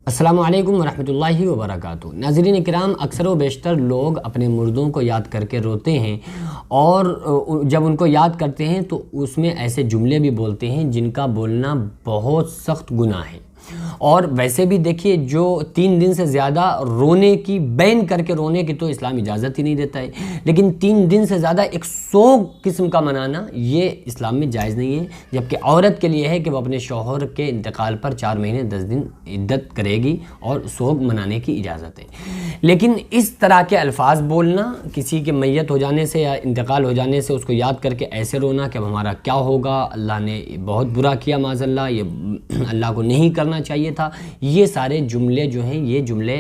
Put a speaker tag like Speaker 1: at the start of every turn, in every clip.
Speaker 1: السلام علیکم ورحمۃ اللہ وبرکاتہ۔ ناظرین کرام، اکثر و بیشتر لوگ اپنے مردوں کو یاد کر کے روتے ہیں، اور جب ان کو یاد کرتے ہیں تو اس میں ایسے جملے بھی بولتے ہیں جن کا بولنا بہت سخت گناہ ہے۔ اور ویسے بھی دیکھیے، جو 3 دن سے زیادہ رونے کی بین کر کے رونے کی تو اسلام اجازت ہی نہیں دیتا ہے، لیکن 3 دن سے زیادہ ایک سوگ قسم کا منانا یہ اسلام میں جائز نہیں ہے، جبکہ عورت کے لیے ہے کہ وہ اپنے شوہر کے انتقال پر 4 مہینے 10 دن عدت کرے گی اور سوگ منانے کی اجازت ہے۔ لیکن اس طرح کے الفاظ بولنا، کسی کے میت ہو جانے سے یا انتقال ہو جانے سے اس کو یاد کر کے ایسے رونا کہ اب ہمارا کیا ہوگا، اللہ نے بہت برا کیا معاذ اللہ، یہ اللہ کو نہیں کرنا چاہیے تھا، یہ سارے جملے جو ہیں یہ جملے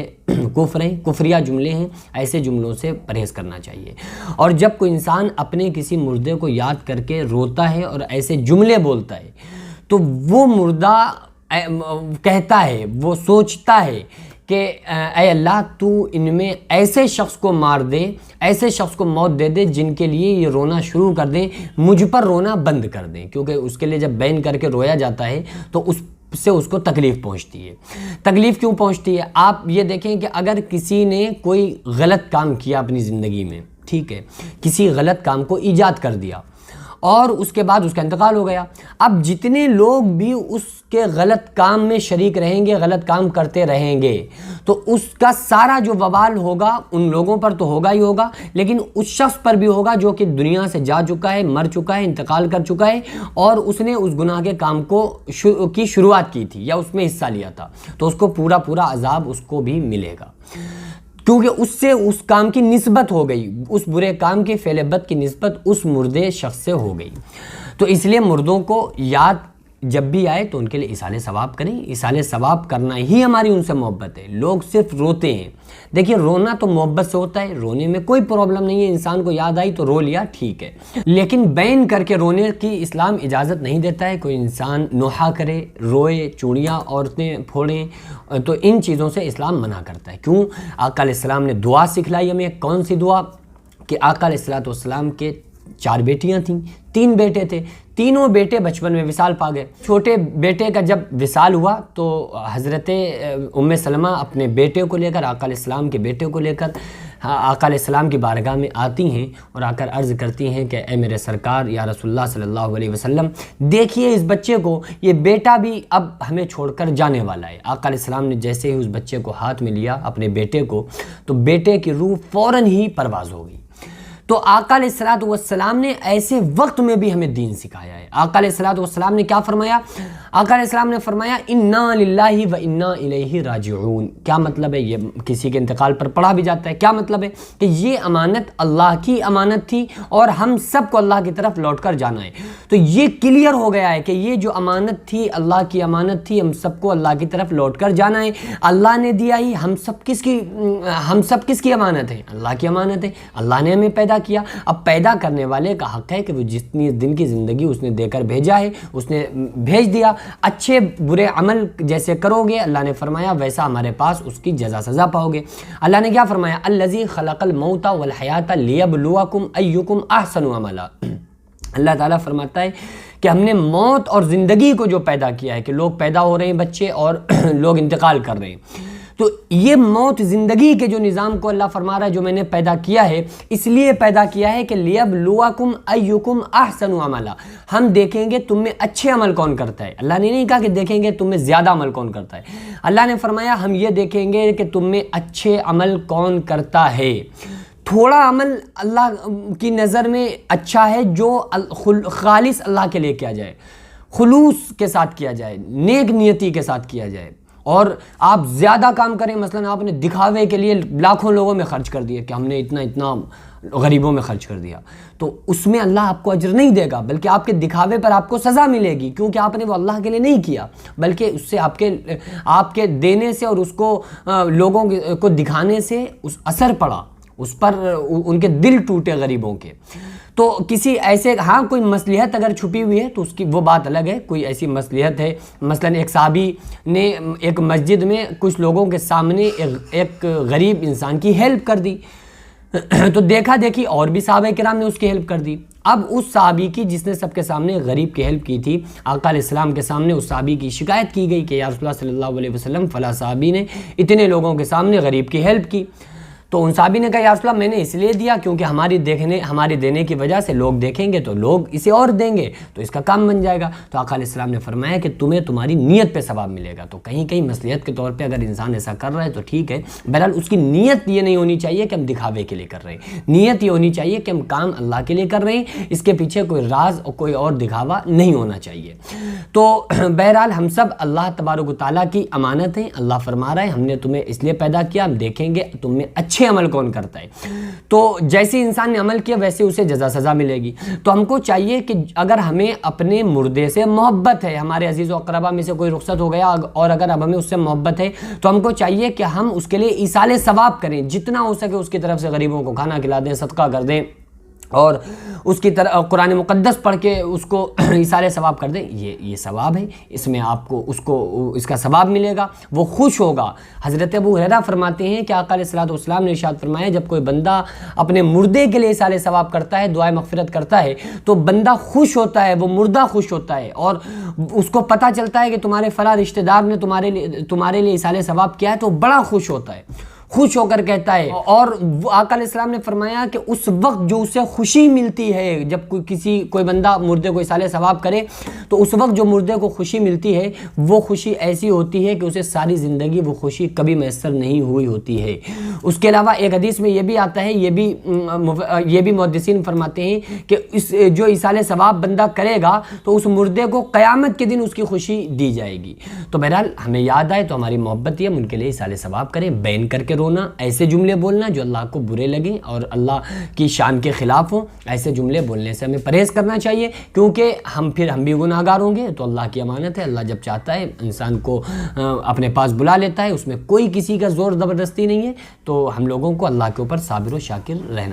Speaker 1: کفر ہیں، کفریہ جملے ہیں۔ ایسے جملوں سے پرہیز کرنا چاہیے۔ اور جب کوئی انسان اپنے کسی مردے کو یاد کر کے روتا ہے اور ایسے جملے بولتا ہے تو وہ مردہ کہتا ہے، وہ سوچتا ہے کہ اے اللہ تو ان میں ایسے شخص کو مار دے، ایسے شخص کو موت دے دے جن کے لیے یہ رونا شروع کر دیں، مجھ پر رونا بند کر دیں، کیونکہ اس کے لیے جب بین کر کے رویا جاتا ہے تو اس کو تکلیف پہنچتی ہے۔ تکلیف کیوں پہنچتی ہے؟ آپ یہ دیکھیں کہ اگر کسی نے کوئی غلط کام کیا اپنی زندگی میں، ٹھیک ہے، کسی غلط کام کو ایجاد کر دیا اور اس کے بعد اس کا انتقال ہو گیا، اب جتنے لوگ بھی اس کے غلط کام میں شریک رہیں گے، غلط کام کرتے رہیں گے، تو اس کا سارا جو وبال ہوگا ان لوگوں پر تو ہوگا ہی ہوگا، لیکن اس شخص پر بھی ہوگا جو کہ دنیا سے جا چکا ہے، مر چکا ہے، انتقال کر چکا ہے، اور اس نے اس گناہ کے کام کی شروعات کی تھی یا اس میں حصہ لیا تھا، تو اس کو پورا عذاب اس کو بھی ملے گا، کیونکہ اس سے اس کام کی نسبت ہو گئی، اس برے کام کے فعل بد کی نسبت اس مردے شخص سے ہو گئی۔ تو اس لیے مردوں کو یاد جب بھی آئے تو ان کے لیے ایصال ثواب کریں۔ ایصال ثواب کرنا ہی ہماری ان سے محبت ہے۔ لوگ صرف روتے ہیں، دیکھیے رونا تو محبت سے ہوتا ہے، رونے میں کوئی پرابلم نہیں ہے، انسان کو یاد آئی تو رو لیا، ٹھیک ہے، لیکن بین کر کے رونے کی اسلام اجازت نہیں دیتا ہے۔ کوئی انسان نوحہ کرے، روئے، چوڑیاں عورتیں پھوڑیں، تو ان چیزوں سے اسلام منع کرتا ہے۔ کیوں؟ آقا علیہ السلام نے دعا سکھلائی ہمیں، کون سی دعا؟ کہ آقا علیہ السلام کے 4 بیٹیاں تھیں، 3 بیٹے تھے، تینوں بیٹے بچپن میں وصال پا گئے۔ چھوٹے بیٹے کا جب وصال ہوا تو حضرت ام سلمہ اپنے بیٹے کو لے کر، آقا علیہ السلام کے بیٹے کو لے کر آقا علیہ السلام کی بارگاہ میں آتی ہیں اور آ کر عرض کرتی ہیں کہ اے میرے سرکار یا رسول اللہ صلی اللہ علیہ وسلم، دیکھیے اس بچے کو، یہ بیٹا بھی اب ہمیں چھوڑ کر جانے والا ہے۔ آقا علیہ السلام نے جیسے ہی اس بچے کو ہاتھ میں لیا، اپنے بیٹے کو، تو بیٹے کی روح فوراً ہی پرواز ہو گئی۔ تو آقا علیہ السلام نے ایسے وقت میں بھی ہمیں دین سکھایا ہے۔ آقا علیہ السلام نے کیا فرمایا؟ آقا علیہ السلام نے فرمایا انا للہ و انا الیہ راجعون۔ کیا مطلب ہے؟ یہ کسی کے انتقال پر پڑھا بھی جاتا ہے۔ کیا مطلب ہے؟ کہ یہ امانت اللہ کی امانت تھی اور ہم سب کو اللہ کی طرف لوٹ کر جانا ہے۔ تو یہ کلیئر ہو گیا ہے کہ یہ جو امانت تھی اللہ کی امانت تھی، ہم سب کو اللہ کی طرف لوٹ کر جانا ہے۔ اللہ نے دیا ہی، ہم سب کس کی امانت ہے؟ اللہ کی امانت ہے۔ اللہ نے ہمیں پیدا کیا، اب پیدا کرنے والے کا حق ہے کہ وہ جتنی دن کی زندگی اس نے دے کر بھیجا ہے اس نے بھیج دیا۔ اچھے برے عمل جیسے کرو گے اللہ نے فرمایا ویسا ہمارے پاس اس کی جزا سزا پاؤ گے۔ اللہ نے کیا فرمایا؟ الذی خلق الموت والحیات لیبلوکم ایکم احسن عملا۔ اللہ تعالیٰ فرماتا ہے کہ ہم نے موت اور زندگی کو جو پیدا کیا ہے، کہ لوگ پیدا ہو رہے ہیں بچے اور لوگ انتقال کر رہے ہیں، تو یہ موت زندگی کے جو نظام کو اللہ فرما رہا ہے جو میں نے پیدا کیا ہے، اس لیے پیدا کیا ہے کہ لیبلوکم ایکم احسن عملا، ہم دیکھیں گے تم میں اچھے عمل کون کرتا ہے۔ اللہ نے نہیں کہا کہ دیکھیں گے تم میں زیادہ عمل کون کرتا ہے، اللہ نے فرمایا ہم یہ دیکھیں گے کہ تم میں اچھے عمل کون کرتا ہے۔ تھوڑا عمل اللہ کی نظر میں اچھا ہے جو خالص اللہ کے لیے کیا جائے، خلوص کے ساتھ کیا جائے، نیک نیتی کے ساتھ کیا جائے، اور آپ زیادہ کام کریں، مثلا آپ نے دکھاوے کے لیے لاکھوں لوگوں میں خرچ کر دیا کہ ہم نے اتنا غریبوں میں خرچ کر دیا، تو اس میں اللہ آپ کو اجر نہیں دے گا، بلکہ آپ کے دکھاوے پر آپ کو سزا ملے گی، کیونکہ آپ نے وہ اللہ کے لیے نہیں کیا، بلکہ اس سے آپ کے دینے سے اور اس کو لوگوں کو دکھانے سے اس اثر پڑا، اس پر ان کے دل ٹوٹے غریبوں کے۔ تو کسی ایسے کوئی مصلحت اگر چھپی ہوئی ہے تو اس کی وہ بات الگ ہے، کوئی ایسی مصلحت ہے، مثلا ایک صحابی نے ایک مسجد میں کچھ لوگوں کے سامنے ایک غریب انسان کی ہیلپ کر دی، تو دیکھا دیکھی اور بھی صحابہ کرام نے اس کی ہیلپ کر دی۔ اب اس صحابی کی جس نے سب کے سامنے غریب کی ہیلپ کی تھی، آقا علیہ السلام کے سامنے اس صحابی کی شکایت کی گئی کہ یا رسول اللہ صلی اللہ علیہ وسلم فلاں صحابی نے اتنے لوگوں کے سامنے غریب کی ہیلپ کی۔ تو ان صحابی نے کہا یا رسول اللہ میں نے اس لیے دیا کیونکہ ہمارے دینے کی وجہ سے لوگ دیکھیں گے تو لوگ اسے اور دیں گے تو اس کا کام بن جائے گا۔ تو آقا علیہ السلام نے فرمایا کہ تمہیں تمہاری نیت پہ ثواب ملے گا۔ تو کہیں مصلحت کے طور پہ اگر انسان ایسا کر رہا ہے تو ٹھیک ہے، بہرحال اس کی نیت یہ نہیں ہونی چاہیے کہ ہم دکھاوے کے لیے کر رہے ہیں، نیت یہ ہونی چاہیے کہ ہم کام اللہ کے لیے کر رہے ہیں، اس کے پیچھے کوئی راز اور کوئی اور دکھاوا نہیں ہونا چاہیے۔ تو بہرحال ہم سب اللہ تبارک و تعالیٰ کی امانت ہیں۔ اللہ فرما رہا ہے ہم نے تمہیں اس لیے پیدا کیا، ہم دیکھیں گے تم میں اچھے عمل کون کرتا ہے۔ تو جیسے انسان نے عمل کیا ویسے اسے جزا سزا ملے گی۔ تو ہم کو چاہیے کہ اگر ہمیں اپنے مردے سے محبت ہے، ہمارے عزیز و اقربا میں سے کوئی رخصت ہو گیا اور اگر اب ہمیں اس سے محبت ہے تو ہم کو چاہیے کہ ہم اس کے لیے ایصال ثواب کریں، جتنا ہو سکے اس کی طرف سے غریبوں کو کھانا کھلا دیں، صدقہ کر دیں اور اس کی طرح قرآن مقدس پڑھ کے اس کو ایصال ثواب کر دیں۔ یہ ثواب ہے، اس میں آپ کو اس کا ثواب ملے گا، وہ خوش ہوگا۔ حضرت ابو ہریرہ فرماتے ہیں کہ آقا علیہ الصلوۃ والسلام نے ارشاد فرمایا جب کوئی بندہ اپنے مردے کے لیے ایصال ثواب کرتا ہے، دعائے مغفرت کرتا ہے تو بندہ خوش ہوتا ہے، وہ مردہ خوش ہوتا ہے اور اس کو پتہ چلتا ہے کہ تمہارے فلاں رشتہ دار نے تمہارے لیے ایصال ثواب کیا ہے تو بڑا خوش ہوتا ہے، خوش ہو کر کہتا ہے۔ اور آقا علیہ السلام نے فرمایا کہ اس وقت جو اسے خوشی ملتی ہے جب کوئی بندہ مردے کو ایصال ثواب کرے تو اس وقت جو مردے کو خوشی ملتی ہے وہ خوشی ایسی ہوتی ہے کہ اسے ساری زندگی وہ خوشی کبھی میسر نہیں ہوئی ہوتی ہے۔ اس کے علاوہ ایک حدیث میں یہ بھی آتا ہے، یہ بھی محدثین فرماتے ہیں کہ جو ایصال ثواب بندہ کرے گا تو اس مردے کو قیامت کے دن اس کی خوشی دی جائے گی۔ تو بہرحال ہمیں یاد آئے تو ہماری محبت یہ، ہم ان کے لیے ایصال ثواب کریں، بین کر کے رونا، ایسے جملے بولنا جو اللہ کو برے لگیں اور اللہ کی شان کے خلاف ہوں، ایسے جملے بولنے سے ہمیں پرہیز کرنا چاہیے کیونکہ ہم بھی گناہ گار ہوں گے۔ تو اللہ کی امانت ہے، اللہ جب چاہتا ہے انسان کو اپنے پاس بلا لیتا ہے، اس میں کوئی کسی کا زور زبردستی نہیں ہے۔ تو ہم لوگوں کو اللہ کے اوپر صابر و شاکر رہنا